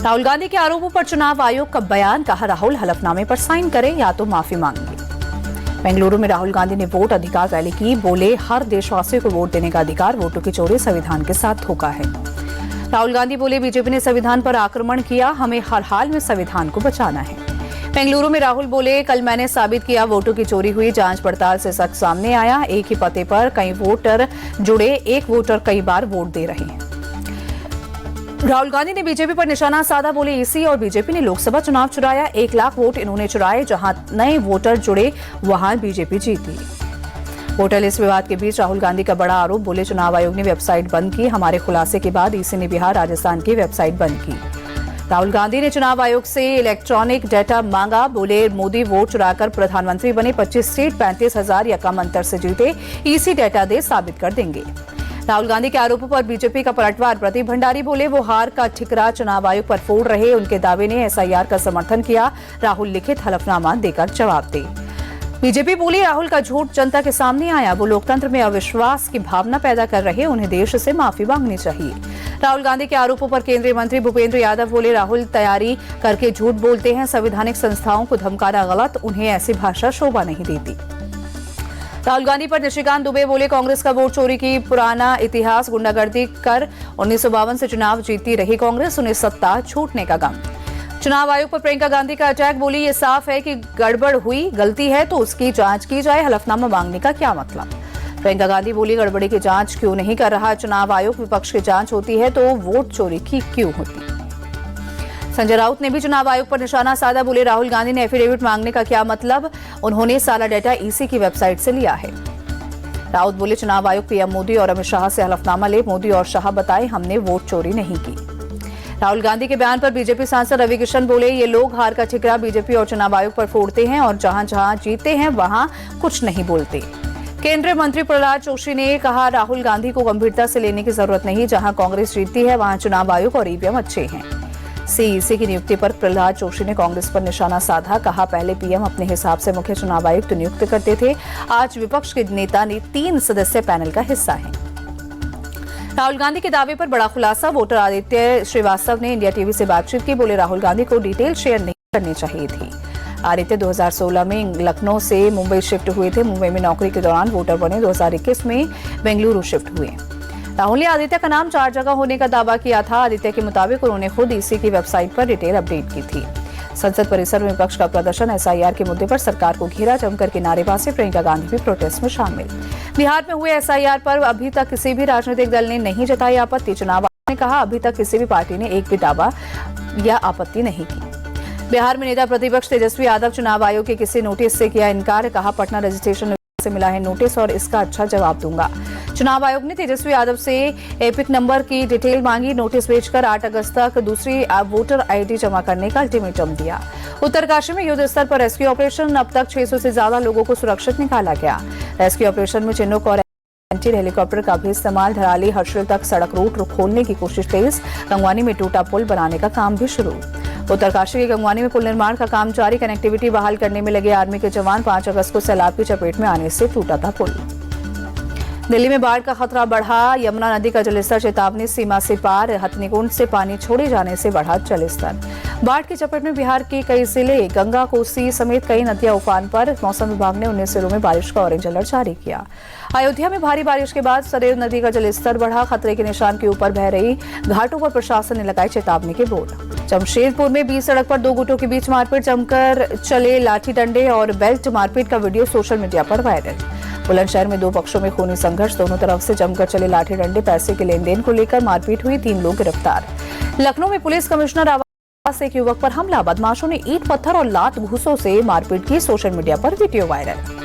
राहुल गांधी के आरोपों पर चुनाव आयोग का बयान, कहा राहुल हलफनामे पर साइन करें या तो माफी मांगेंगे। बेंगलुरु में राहुल गांधी ने वोट अधिकार रैली की, बोले हर देशवासी को वोट देने का अधिकार, वोटों की चोरी संविधान के साथ धोखा है। राहुल गांधी बोले बीजेपी ने संविधान पर आक्रमण किया, हमें हर हाल में संविधान को बचाना है। बेंगलुरु में राहुल बोले कल मैंने साबित किया वोटों की चोरी हुई, जांच पड़ताल से सच सामने आया, एक ही पते पर कई वोटर जुड़े, एक वोटर कई बार वोट दे रहे हैं। राहुल गांधी ने बीजेपी पर निशाना साधा, बोले ईसी और बीजेपी ने लोकसभा चुनाव चुराया, 1 लाख वोट इन्होंने चुराए, जहां नए वोटर जुड़े वहां बीजेपी जीती। वोटर लिस्ट विवाद के बीच राहुल गांधी का बड़ा आरोप, बोले चुनाव आयोग ने वेबसाइट बंद की, हमारे खुलासे के बाद ईसी ने बिहार राजस्थान की वेबसाइट बंद की। राहुल गांधी ने चुनाव आयोग से इलेक्ट्रॉनिक डेटा मांगा, बोले मोदी वोट चुराकर प्रधानमंत्री बने, 25 सीट 35,000 या कम अंतर से जीते, ईसी डेटा दे साबित कर देंगे। राहुल गांधी के आरोपों पर बीजेपी का पलटवार, प्रदीप भंडारी बोले वो हार का ठिकरा चुनाव आयोग पर फोड़ रहे, उनके दावे ने एसआईआर का समर्थन किया, राहुल लिखित हलफनामा देकर जवाब दे। बीजेपी बोली राहुल का झूठ जनता के सामने आया, वो लोकतंत्र में अविश्वास की भावना पैदा कर रहे, उन्हें देश से माफी मांगनी चाहिए। राहुल गांधी के आरोपों पर केंद्रीय मंत्री भूपेंद्र यादव बोले राहुल तैयारी करके झूठ बोलते हैं, संवैधानिक संस्थाओं को धमकाना गलत, उन्हें ऐसी भाषा शोभा नहीं देती। राहुल गांधी पर निशिकांत दुबे बोले कांग्रेस का वोट चोरी की पुराना इतिहास, गुंडागर्दी कर 1952 से चुनाव जीती रही कांग्रेस, उन्हें सत्ता छूटने का गम। चुनाव आयोग पर प्रियंका गांधी का अटैक, बोली ये साफ है कि गड़बड़ हुई, गलती है तो उसकी जांच की जाए, हलफनामा मांगने का क्या मतलब। प्रियंका गांधी बोली गड़बड़ी की जांच क्यों नहीं कर रहा चुनाव आयोग, विपक्ष की जांच होती है तो वोट चोरी की क्यों होती। संजय राउत ने भी चुनाव आयोग पर निशाना साधा, बोले राहुल गांधी ने एफिडेविट मांगने का क्या मतलब, उन्होंने सारा डेटा ईसी की वेबसाइट से लिया है। राउत बोले चुनाव आयोग पीएम मोदी और अमित शाह से हलफनामा ले, मोदी और शाह बताए हमने वोट चोरी नहीं की। राहुल गांधी के बयान पर बीजेपी सांसद रवि किशन बोले ये लोग हार का ठिकरा बीजेपी और चुनाव आयोग पर फोड़ते हैं और जहां जहां जीते हैं वहां कुछ नहीं बोलते। केंद्रीय मंत्री प्रहलाद जोशी ने कहा राहुल गांधी को गंभीरता से लेने की जरूरत नहीं, जहां कांग्रेस जीतती है वहां चुनाव आयोग और ईवीएम अच्छे हैं। सीईसी की नियुक्ति पर प्रहलाद जोशी ने कांग्रेस पर निशाना साधा, कहा पहले पीएम अपने हिसाब से मुख्य चुनाव आयुक्त नियुक्त करते थे, आज विपक्ष के नेता ने 3 सदस्यीय पैनल का हिस्सा है। राहुल गांधी के दावे पर बड़ा खुलासा, वोटर आदित्य श्रीवास्तव ने इंडिया टीवी से बातचीत की, बोले राहुल गांधी को डिटेल शेयर नहीं करनी चाहिए थी। आदित्य 2016 में लखनऊ से मुंबई शिफ्ट हुए थे, मुंबई में नौकरी के दौरान वोटर बने, 2021 में बेंगलुरु शिफ्ट हुए। राहुल ने आदित्य का नाम 4 जगह होने का दावा किया था, आदित्य के मुताबिक उन्होंने खुद ईसी की वेबसाइट पर डिटेल अपडेट की थी। संसद परिसर में विपक्ष का प्रदर्शन, एसआईआर के मुद्दे पर सरकार को घेरा, जमकर के नारेबाजी, प्रियंका गांधी भी प्रोटेस्ट में शामिल। बिहार में हुए एसआईआर पर अभी तक किसी भी राजनीतिक दल ने नहीं जताई आपत्ति, चुनाव आयोग ने कहा अभी तक किसी भी पार्टी ने एक भी दावा या आपत्ति नहीं की। बिहार में नेता प्रतिपक्ष तेजस्वी यादव चुनाव आयोग के किसी नोटिस से किया इनकार, कहा पटना रजिस्ट्रेशन से मिला है नोटिस और इसका अच्छा जवाब दूंगा। चुनाव आयोग ने तेजस्वी यादव से एपिक नंबर की डिटेल मांगी, नोटिस भेजकर 8 अगस्त तक दूसरी वोटर आईडी जमा करने का अल्टीमेटम दिया। उत्तरकाशी में युद्ध स्तर पर रेस्क्यू ऑपरेशन, अब तक 600 से ज्यादा लोगों को सुरक्षित निकाला गया। रेस्क्यू ऑपरेशन में चिन्हों और हेलीकॉप्टर का भी इस्तेमाल, धराली हर्षिल तक सड़क रूट खोलने की कोशिश तेज, गंगवानी में टूटा पुल बनाने का काम भी शुरू। उत्तरकाशी के गंगवानी में पुल निर्माण का काम जारी, कनेक्टिविटी बहाल करने में लगे आर्मी के जवान, 5 अगस्त को सैलाब की चपेट में आने से टूटा था पुल। दिल्ली में बाढ़ का खतरा बढ़ा, यमुना नदी का जलस्तर चेतावनी सीमा से पार, हथनीकुंड से पानी छोड़े जाने से बढ़ा जलस्तर। बाढ़ की चपेट में बिहार के कई जिले, गंगा कोसी समेत कई नदियां उफान पर, मौसम विभाग ने 19 जिलों में बारिश का ऑरेंज अलर्ट जारी किया। अयोध्या में भारी बारिश के बाद सरेर नदी का जलस्तर बढ़ा, खतरे के निशान के ऊपर बह रही घाटों पर प्रशासन ने लगाए चेतावनी के बोर्ड। जमशेदपुर में बीच सड़क पर 2 गुटों के बीच मारपीट, जमकर चले लाठी डंडे और बेल्ट मारपीट का वीडियो सोशल मीडिया पर वायरल। बुलंदशहर में 2 पक्षों में खूनी संघर्ष, दोनों तरफ से जमकर चले लाठी डंडे, पैसे के लेन देन को लेकर मारपीट हुई, 3 लोग गिरफ्तार। लखनऊ में पुलिस कमिश्नर आवास से एक युवक पर हमला, बदमाशों ने ईंट पत्थर और लात घूंसों से मारपीट की, सोशल मीडिया पर वीडियो वायरल।